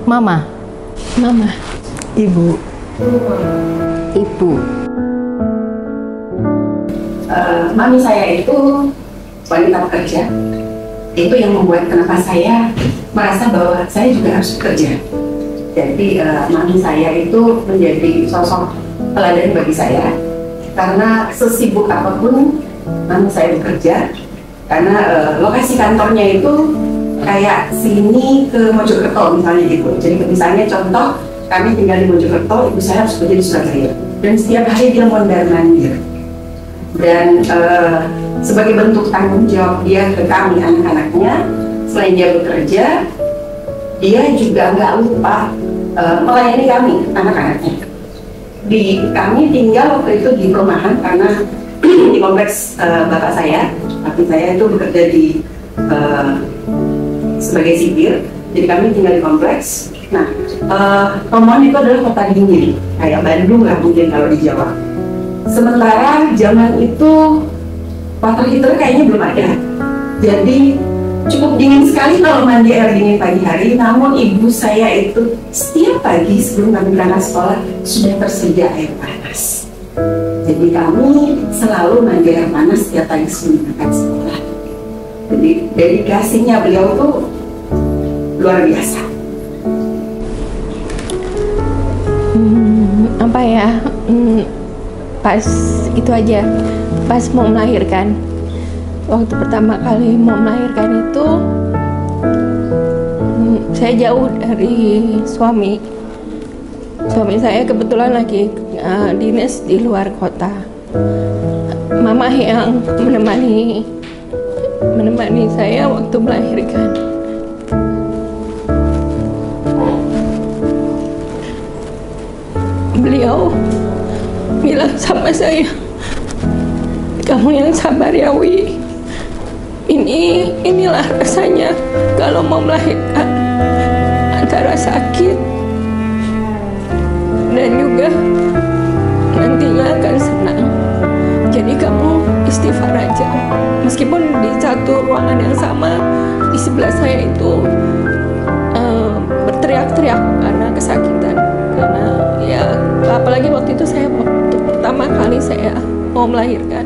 Mama. Mama. Ibu. Ibu. Mami saya itu wanita pekerja. Itu yang membuat kenapa saya merasa bahwa saya juga harus bekerja. Jadi mami saya itu menjadi sosok teladan bagi saya. Karena sesibuk apapun mami saya bekerja. Karena lokasi kantornya itu kayak sini ke Mojokerto misalnya gitu. Jadi misalnya contoh, kami tinggal di Mojokerto, ibu saya harus bekerja di Surabaya. Dan setiap hari dia mondar-mandir. Dan sebagai bentuk tanggung jawab dia ke kami anak-anaknya, selain dia bekerja, dia juga nggak lupa melayani kami anak-anaknya. Kami tinggal waktu itu di perumahan karena di kompleks bapak saya, tapi saya itu bekerja di sebagai sipir, jadi kami tinggal di kompleks. Nah, Tomon itu adalah kota dingin, kayak Bandung lah mungkin kalau di Jawa. Sementara zaman itu water heater kayaknya belum ada, jadi cukup dingin sekali kalau mandi air dingin pagi hari. Namun ibu saya itu setiap pagi sebelum kami berangkat sekolah sudah tersedia air panas. Jadi kami selalu mandi air panas setiap pagi sebelum berangkat sekolah. Jadi dedikasinya beliau itu luar biasa. Apa ya? Pas itu aja, pas mau melahirkan, waktu pertama kali mau melahirkan itu saya jauh dari suami saya kebetulan lagi dinas di luar kota. Mama yang menemani saya waktu melahirkan. Beliau bilang sama saya, kamu yang sabar ya Wi, inilah rasanya kalau mau melahirkan, antara sakit dan juga nantinya akan senang. Jadi kamu istighfar aja, meskipun di satu ruangan yang sama di sebelah saya itu berteriak-teriak karena kesakitan, karena ya apalagi waktu itu saya pertama kali saya mau melahirkan,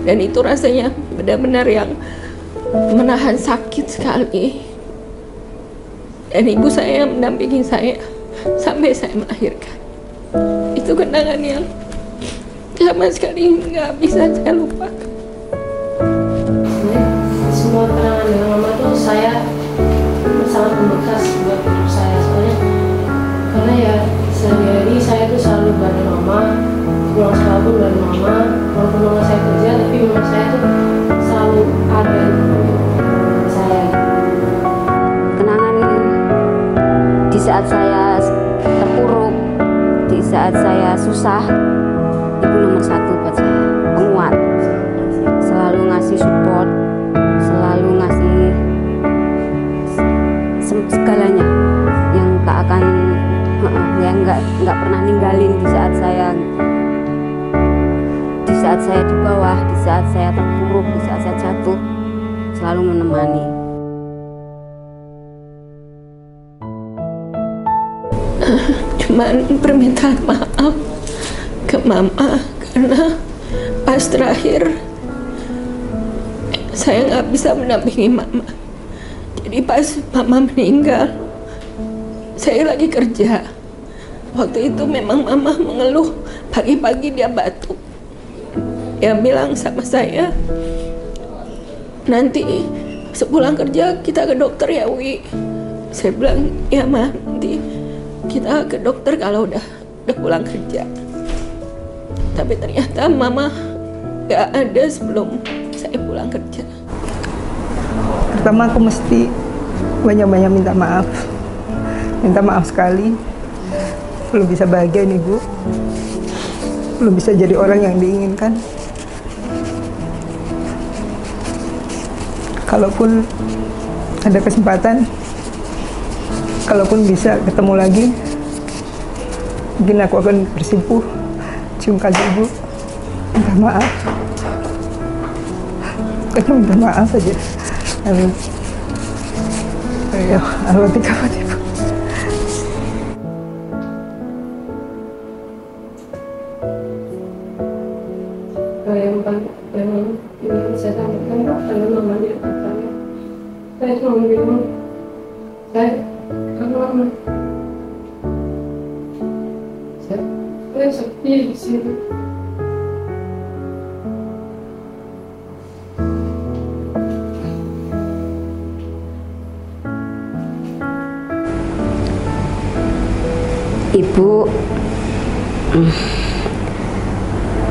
dan itu rasanya benar-benar yang menahan sakit sekali. Dan ibu saya mendampingi saya sampai saya melahirkan. Itu kenangan yang sama sekali nggak bisa saya lupakan. Semua kenangan dengan mama itu saya sangat membekas buat hidup saya, soalnya karena ya sehari-hari saya tuh selalu bareng mama, pulang sekolah pun bareng mama, walaupun mama saya kerja tapi mama saya tuh selalu ada untuk saya. Kenangan di saat saya terpuruk, di saat saya susah, ibu nomor satu buat saya, penguat, selalu ngasih support, selalu ngasih segalanya yang tak akan, yang nggak pernah ninggalin di saat saya di bawah, di saat saya terpuruk, di saat saya jatuh, selalu menemani. Cuman permintaan maaf ke mama karena pas terakhir saya nggak bisa mendampingi mama. Jadi pas mama meninggal, saya lagi kerja. Waktu itu memang mama mengeluh, pagi-pagi dia batuk. Dia bilang sama saya, nanti sepulang kerja kita ke dokter ya Wi. Saya bilang, ya Ma, nanti kita ke dokter kalau udah pulang kerja. Tapi ternyata mama gak ada sebelum saya pulang kerja. Pertama aku mesti banyak-banyak minta maaf. Minta maaf sekali. Belum bisa bahagiain ibu. Belum bisa jadi orang yang diinginkan. Kalaupun ada kesempatan, kalaupun bisa ketemu lagi, mungkin aku akan bersimpuh, cium kaki ibu, minta maaf. Pokoknya minta maaf aja. Amin. Ayo, Al-Fatihah. Saya cuma bingung. Saya sepi di sini. Ibu,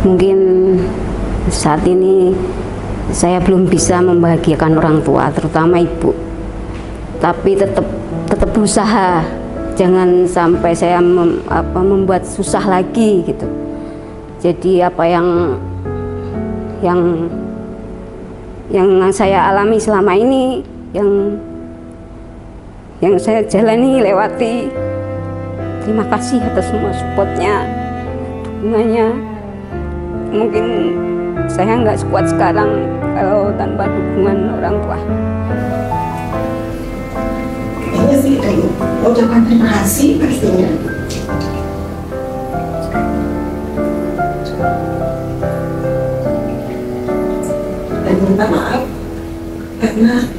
mungkin saat ini saya belum bisa membahagiakan orang tua, terutama ibu. Tapi tetap berusaha, jangan sampai saya membuat susah lagi gitu. Jadi apa yang saya alami selama ini, yang saya jalani, lewati. Terima kasih atas semua supportnya, dukungannya. Mungkin saya nggak sekuat sekarang kalau tanpa dukungan orang tua. Ini sih ucapan terima kasih pastinya. Dan minta maaf karena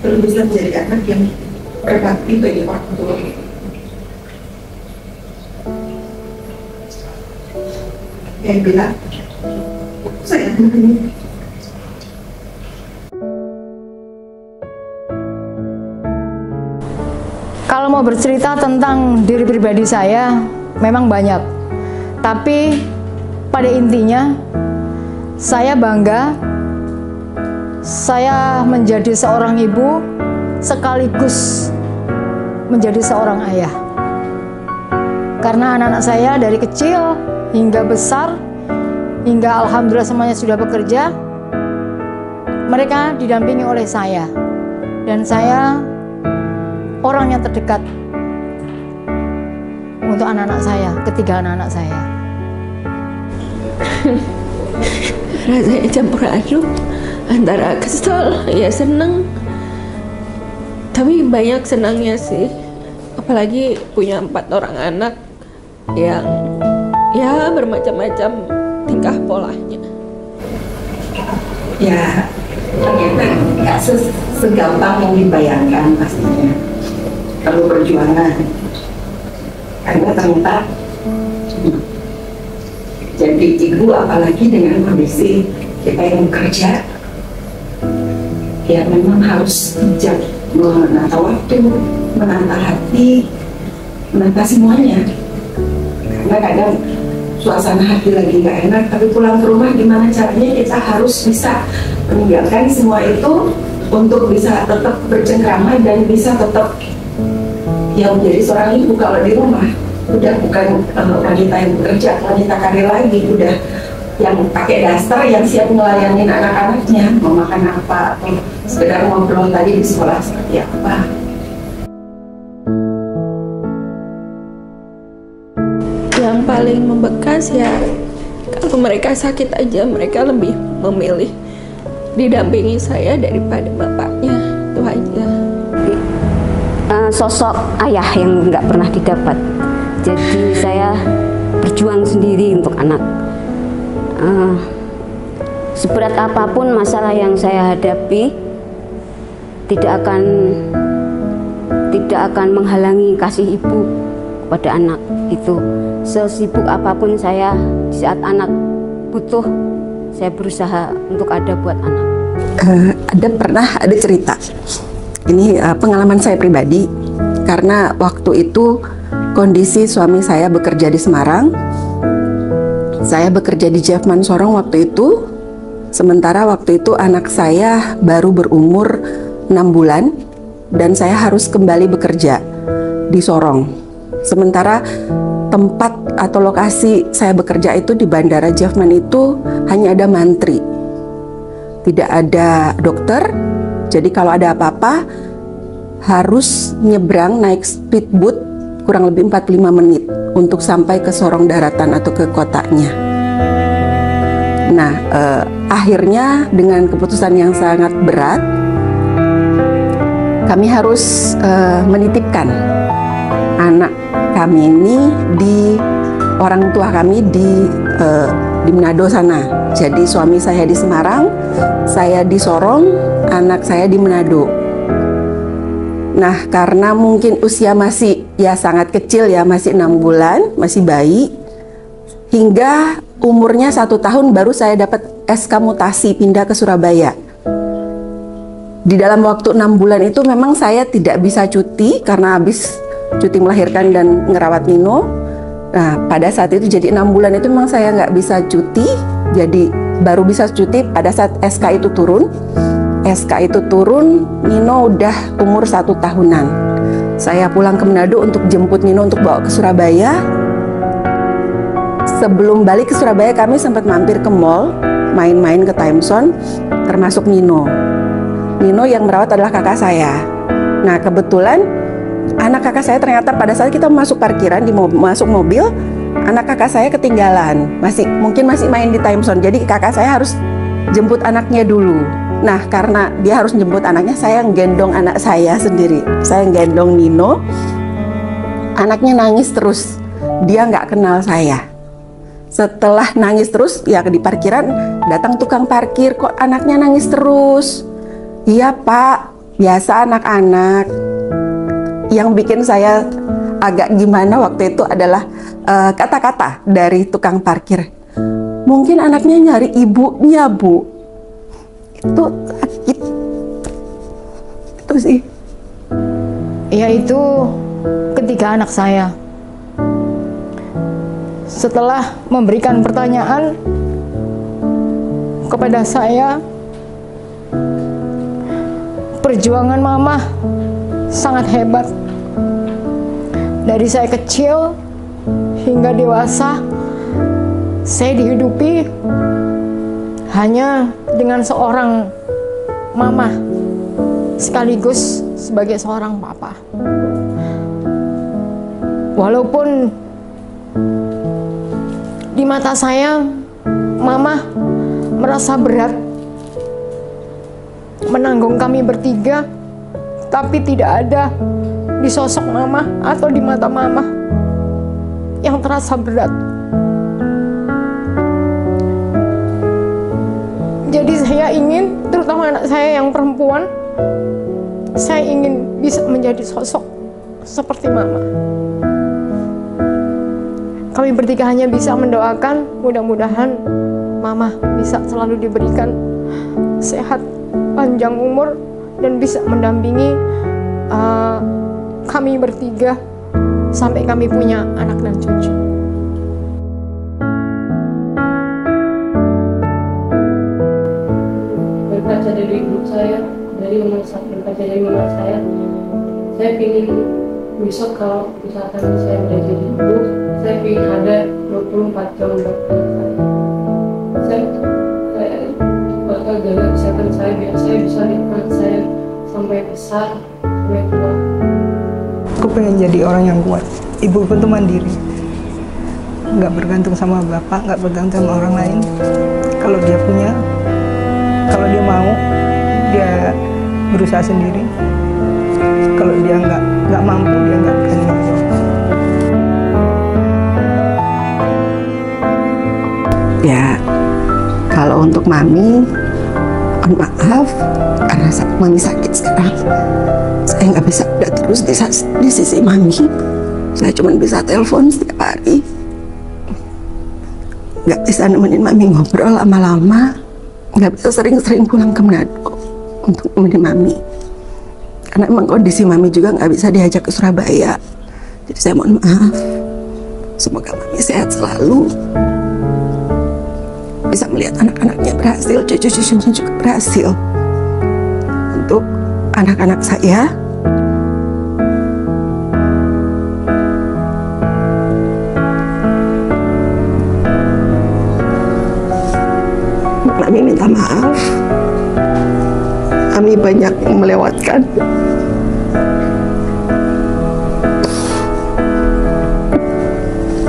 belum bisa menjadi anak yang berbakti bagi orang tua. Yang bilang, saya begini. Kalau mau bercerita tentang diri pribadi saya, memang banyak. Tapi pada intinya, saya bangga saya menjadi seorang ibu sekaligus menjadi seorang ayah. Karena anak-anak saya dari kecil hingga besar, hingga alhamdulillah semuanya sudah bekerja, mereka didampingi oleh saya. Dan saya orang yang terdekat untuk anak-anak saya, ketiga anak-anak saya. Rasanya campur aduk antara kesel, ya seneng. Tapi banyak senangnya sih, apalagi punya 4 orang anak yang ya bermacam-macam tingkah polanya. Ya, ternyata nggak segampang yang dibayangkan pastinya. Perlu perjuangan. Karena ternyata jadi ibu, apalagi dengan kondisi kita yang bekerja, ya memang harus bijak menata waktu, menata hati, menata semuanya. Karena kadang suasana hati lagi nggak enak, tapi pulang ke rumah gimana caranya kita harus bisa meninggalkan semua itu untuk bisa tetap bercengkrama dan bisa tetap yang menjadi seorang ibu. Kalau di rumah udah bukan wanita yang bekerja, wanita karir lagi, udah yang pakai daster, yang siap melayani anak-anaknya, mau makan apa, atau sekedar ngobrol tadi di sekolah seperti apa. Yang paling membekas ya, kalau mereka sakit aja mereka lebih memilih didampingi saya daripada bapaknya, itu aja. Sosok ayah yang nggak pernah didapat, jadi saya berjuang sendiri untuk anak. Seberat apapun masalah yang saya hadapi, tidak akan menghalangi kasih ibu kepada anak itu. Sesibuk apapun saya, di saat anak butuh, saya berusaha untuk ada buat anak. Ada cerita. Ini pengalaman saya pribadi, karena waktu itu kondisi suami saya bekerja di Semarang, saya bekerja di Jeffman Sorong waktu itu. Sementara waktu itu anak saya baru berumur 6 bulan dan saya harus kembali bekerja di Sorong. Sementara tempat atau lokasi saya bekerja itu di Bandara Jeffman itu hanya ada mantri, tidak ada dokter. Jadi kalau ada apa-apa harus nyebrang naik speedboat kurang lebih 45 menit untuk sampai ke Sorong daratan atau ke kotanya. Nah, akhirnya dengan keputusan yang sangat berat, kami harus menitipkan anak kami ini di orang tua kami di Manado sana. Jadi suami saya di Semarang, saya di Sorong, anak saya di Manado. Nah, karena mungkin usia masih ya sangat kecil ya, masih 6 bulan, masih bayi, hingga umurnya 1 tahun baru saya dapat SK mutasi pindah ke Surabaya. Di dalam waktu 6 bulan itu memang saya tidak bisa cuti karena habis cuti melahirkan dan ngerawat Nino. Nah, pada saat itu jadi 6 bulan itu memang saya nggak bisa cuti, jadi baru bisa cuti pada saat SK itu turun. SK itu turun, Nino udah umur 1 tahunan. Saya pulang ke Manado untuk jemput Nino untuk bawa ke Surabaya. Sebelum balik ke Surabaya kami sempat mampir ke mall, main-main ke Timezone, termasuk Nino. Nino yang merawat adalah kakak saya. Nah, kebetulan anak kakak saya ternyata pada saat kita masuk parkiran, masuk mobil, anak kakak saya ketinggalan. Mungkin masih main di Timezone. Jadi kakak saya harus jemput anaknya dulu. Nah, karena dia harus jemput anaknya, saya nggendong anak saya sendiri. Saya nggendong Nino. Anaknya nangis terus. Dia nggak kenal saya. Setelah nangis terus, ya di parkiran datang tukang parkir, kok anaknya nangis terus? Iya Pak, biasa anak-anak. Yang bikin saya agak gimana waktu itu adalah kata-kata dari tukang parkir. Mungkin anaknya nyari ibunya, Bu. Itu sakit. Itu sih. Yaitu ketika anak saya setelah memberikan pertanyaan kepada saya, perjuangan mama sangat hebat. Dari saya kecil hingga dewasa, saya dihidupi hanya dengan seorang mama sekaligus sebagai seorang papa. Walaupun di mata saya mama merasa berat menanggung kami bertiga, tapi tidak ada di sosok mama atau di mata mama yang terasa berat. Jadi saya ingin, terutama anak saya yang perempuan, saya ingin bisa menjadi sosok seperti mama. Kami bertiga hanya bisa mendoakan mudah-mudahan mama bisa selalu diberikan sehat, panjang umur, dan bisa mendampingi kami bertiga sampai kami punya anak dan cucu. Berkaca dari grup saya, berkaca dari mama saya ingin besok kalau misalkan saya udah jadi ibu, saya ingin ada 24 jam buat saya bakal jaga kesehatan saya biar saya bisa nikmat saya sampai besar, sampai tua. Aku pengen jadi orang yang kuat. Ibu pun tuh mandiri, nggak bergantung sama bapak, nggak bergantung sama orang lain. Kalau dia punya, kalau dia mau, dia berusaha sendiri. Kalau dia nggak mampu, dia nggak akan mampu. Ya, kalau untuk Mami, mohon maaf karena Mami sakit sekarang. Saya nggak bisa ada terus di sisi Mami. Saya cuma bisa telepon setiap hari. Nggak bisa nemenin Mami ngobrol lama-lama. Nggak bisa sering-sering pulang ke Manado untuk nemenin Mami. Karena emang kondisi Mami juga nggak bisa diajak ke Surabaya. Jadi saya mohon maaf. Semoga Mami sehat selalu. Bisa melihat anak-anaknya berhasil, cucu-cucunya juga berhasil. Untuk anak-anak saya, Mami minta maaf. Mami banyak yang melewatkan.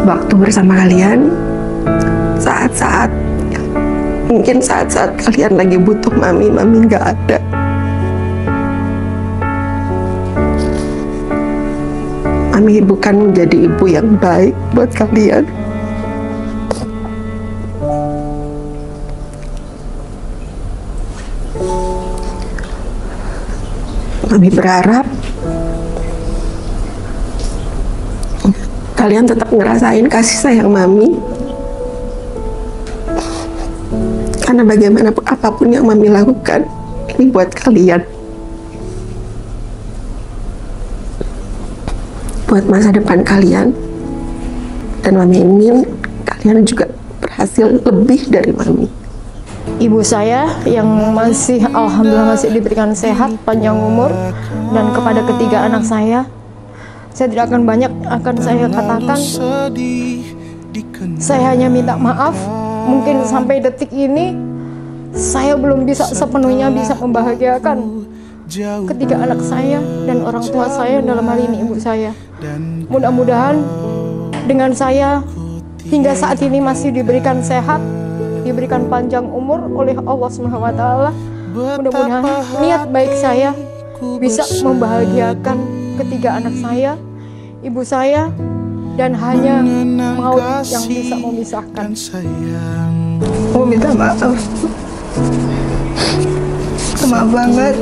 Waktu bersama kalian, saat-saat mungkin saat-saat kalian lagi butuh Mami nggak ada. Mami bukan menjadi ibu yang baik buat kalian. Mami berharap kalian tetap ngerasain kasih sayang Mami. Karena bagaimanapun apapun yang Mami lakukan, ini buat kalian. Buat masa depan kalian. Dan Mami ingin kalian juga berhasil lebih dari Mami. Ibu saya yang masih alhamdulillah masih diberikan sehat, panjang umur, dan kepada ketiga anak saya tidak akan banyak akan saya katakan. Saya hanya minta maaf, mungkin sampai detik ini saya belum bisa sepenuhnya bisa membahagiakan ketiga anak saya dan orang tua saya, dalam hal ini ibu saya. Mudah-mudahan dengan saya hingga saat ini masih diberikan sehat, diberikan panjang umur oleh Allah SWT. Mudah-mudahan niat baik saya bisa membahagiakan ketiga anak saya, ibu saya, dan hanya maut yang bisa memisahkan. Mau minta maaf. Maaf banget.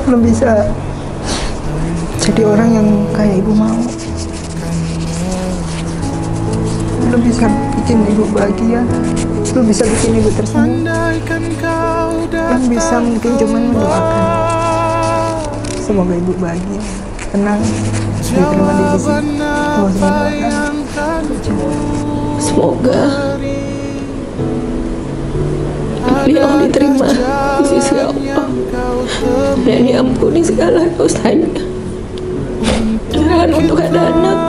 Belum bisa jadi orang yang kayak ibu mau. Belum bisa bikin ibu bahagia. Belum bisa bikin ibu tersenyum. Yang bisa mungkin cuma mendoakan. Semoga ibu bahagia, tenang, diterima di sisi Allah SWT. Semoga beliau diterima di sisi Allah dan diampuni segala dosanya. Dan untuk ada anak,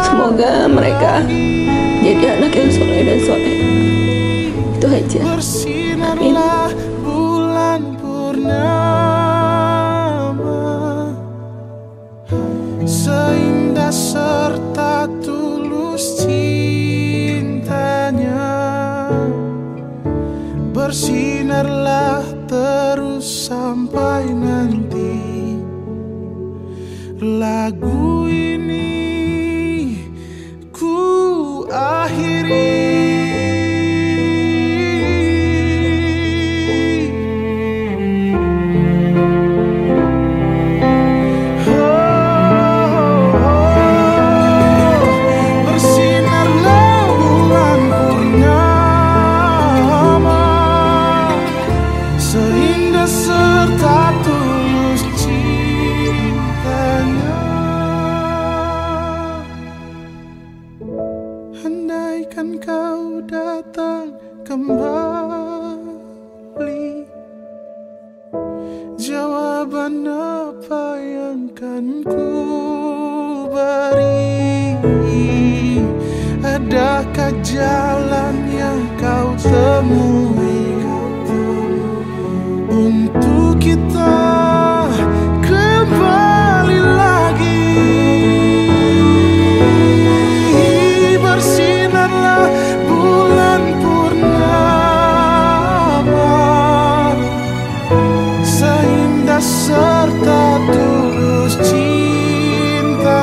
semoga mereka jadi anak yang soleh dan soleh. Itu aja. Amin. Seindah serta tulus cintanya, bersinarlah terus sampai nanti. Lagu ini ku akhiri. Andaikan kau datang kembali, jawaban apa yang kan ku beri? Adakah jalan yang kau temui untuk kita kembali lagi? Bersinarlah bulan purnama, seindah serta tulus cintanya.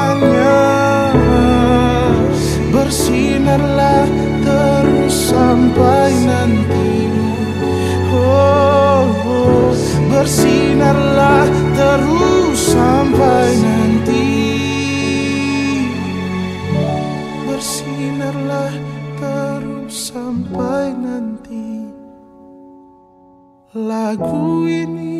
Bersinarlah terus sampai nanti. Oh, bersinarlah terus sampai nanti. Bersinarlah terus sampai nanti. Lagu ini